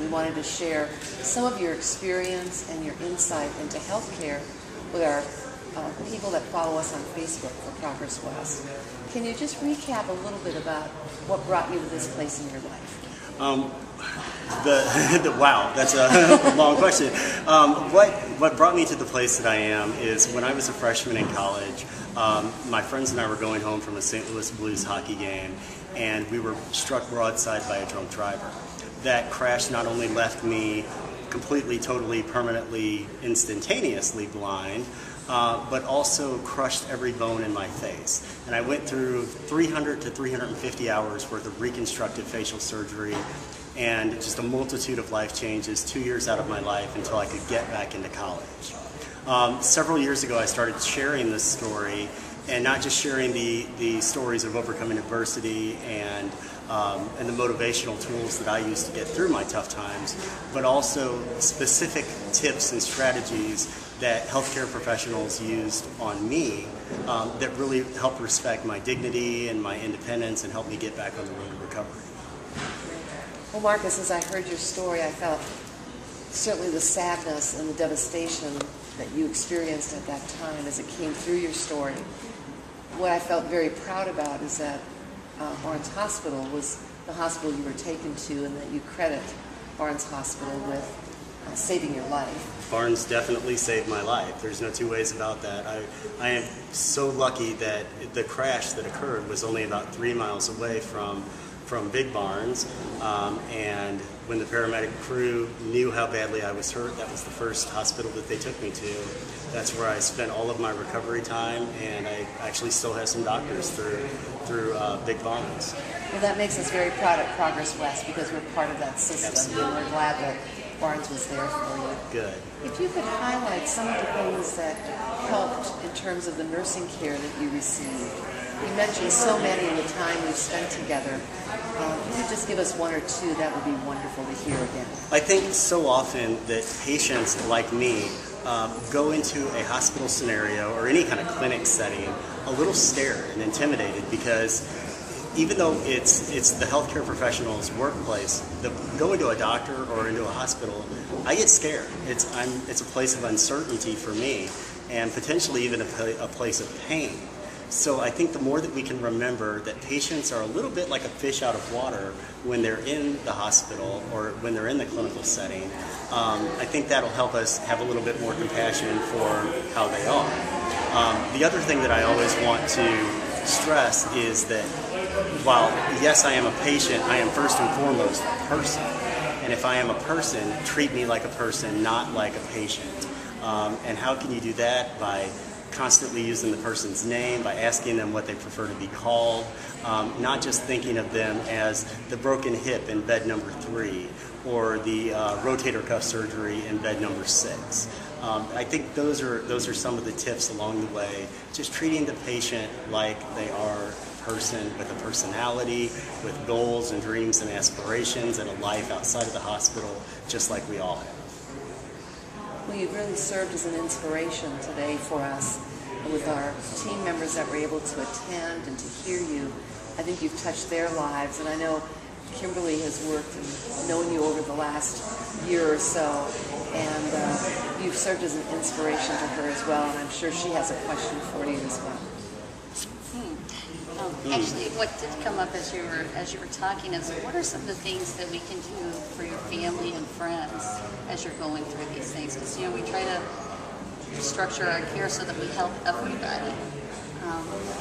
you wanted to share some of your experience and your insight into healthcare with our people that follow us on Facebook for Progress West. Can you just recap a little bit about what brought you to this place in your life? Wow, that's a long question. What brought me to the place that I am is when I was a freshman in college, my friends and I were going home from a St. Louis Blues hockey game, and we were struck broadside by a drunk driver. That crash not only left me completely, totally, permanently, instantaneously blind, but also crushed every bone in my face. And I went through 300 to 350 hours worth of reconstructive facial surgery and just a multitude of life changes, 2 years out of my life until I could get back into college. Several years ago I started sharing this story, and not just sharing the stories of overcoming adversity and the motivational tools that I use to get through my tough times, but also specific tips and strategies that healthcare professionals used on me that really helped respect my dignity and my independence and helped me get back on the road to recovery. Well, Marcus, as I heard your story, I felt certainly the sadness and the devastation that you experienced at that time as it came through your story. What I felt very proud about is that Barnes Hospital was the hospital you were taken to, and that you credit Barnes Hospital with saving your life. Barnes definitely saved my life. There's no two ways about that. I am so lucky that the crash that occurred was only about 3 miles away from Big Barnes, and when the paramedic crew knew how badly I was hurt, that was the first hospital that they took me to. That's where I spent all of my recovery time, and I actually still have some doctors through Big Barnes. Well, that makes us very proud at Progress West because we're part of that system. Absolutely. And we're glad that Barnes was there for you. Good. If you could highlight some of the things that helped in terms of the nursing care that you received. You mentioned so many in the time we've spent together. If you could just give us one or two, that would be wonderful to hear again. I think so often that patients like me go into a hospital scenario or any kind of clinic setting a little scared and intimidated, because even though it's the healthcare professional's workplace, going to a doctor or into a hospital, I get scared. It's a place of uncertainty for me, and potentially even a place of pain. So I think the more that we can remember that patients are a little bit like a fish out of water when they're in the hospital or when they're in the clinical setting, I think that'll help us have a little bit more compassion for how they are. The other thing that I always want to stress is that while, yes, I am a patient, I am first and foremost a person. And if I am a person, treat me like a person, not like a patient. And how can you do that? By constantly using the person's name, by asking them what they prefer to be called, not just thinking of them as the broken hip in bed number 3 or the rotator cuff surgery in bed number 6. I think those are some of the tips along the way. Just treating the patient like they are a person with a personality, with goals and dreams and aspirations and a life outside of the hospital, just like we all have. Well, you've really served as an inspiration today for us with our team members that were able to attend and to hear you. I think you've touched their lives, and I know Kimberly has worked and known you over the last year or so, and you've served as an inspiration to her as well, and I'm sure she has a question for you as well. Actually, what did come up as you were talking is, what are some of the things that we can do for your family and friends as you're going through these things? Because we try to structure our care so that we help everybody,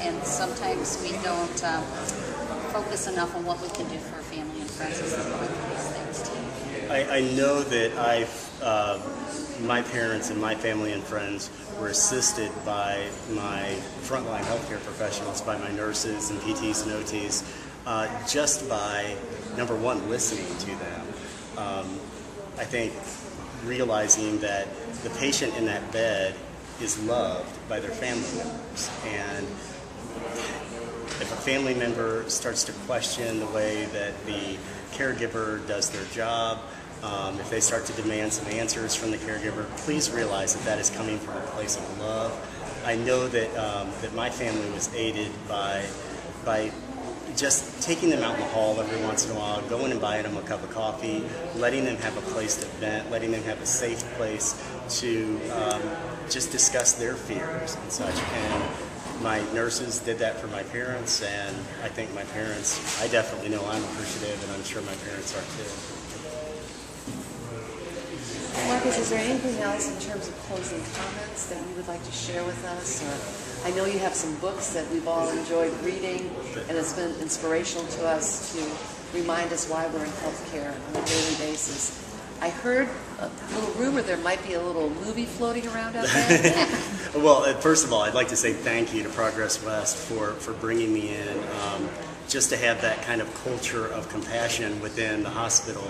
and sometimes we don't focus enough on what we can do for our family and friends as they're going through these things too. I know that my parents and my family and friends were assisted by my frontline healthcare professionals, by my nurses and PTs and OTs, just by, number one, listening to them. I think realizing that the patient in that bed is loved by their family members, and if a family member starts to question the way that the caregiver does their job, if they start to demand some answers from the caregiver, please realize that that is coming from a place of love. I know that that my family was aided by just taking them out in the hall every once in a while, going and buying them a cup of coffee, letting them have a place to vent, letting them have a safe place to just discuss their fears and such. And my nurses did that for my parents, and I think my parents, I definitely know I'm appreciative, and I'm sure my parents are too. Marcus, is there anything else in terms of closing comments that you would like to share with us? Or I know you have some books that we've all enjoyed reading, and it's been inspirational to us to remind us why we're in healthcare on a daily basis. I heard a little rumor there might be a little movie floating around out there. Well, first of all, I'd like to say thank you to Progress West for bringing me in. Just to have that kind of culture of compassion within the hospital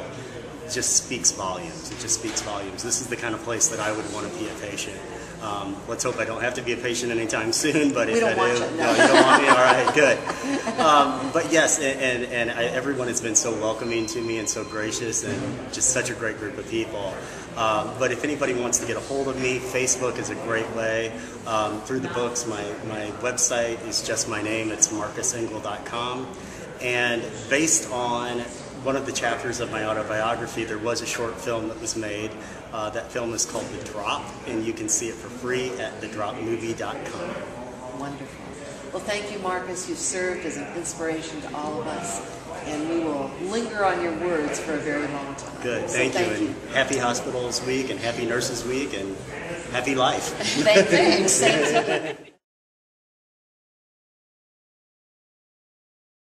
just speaks volumes. It just speaks volumes. This is the kind of place that I would want to be a patient. Let's hope I don't have to be a patient anytime soon, but if I do, no, you don't want me? All right, good. But yes, and everyone has been so welcoming to me and so gracious, and just such a great group of people. But if anybody wants to get a hold of me, Facebook is a great way. Through the books, my website is just my name. It's marcusengel.com. And based on one of the chapters of my autobiography, there was a short film that was made. That film is called The Drop, and you can see it for free at thedropmovie.com. Wonderful. Well, thank you, Marcus. You've served as an inspiration to all of us, and we will linger on your words for a very long time. Good. Thank you. And happy Hospitals Week, and happy Nurses Week, and happy life. Thanks.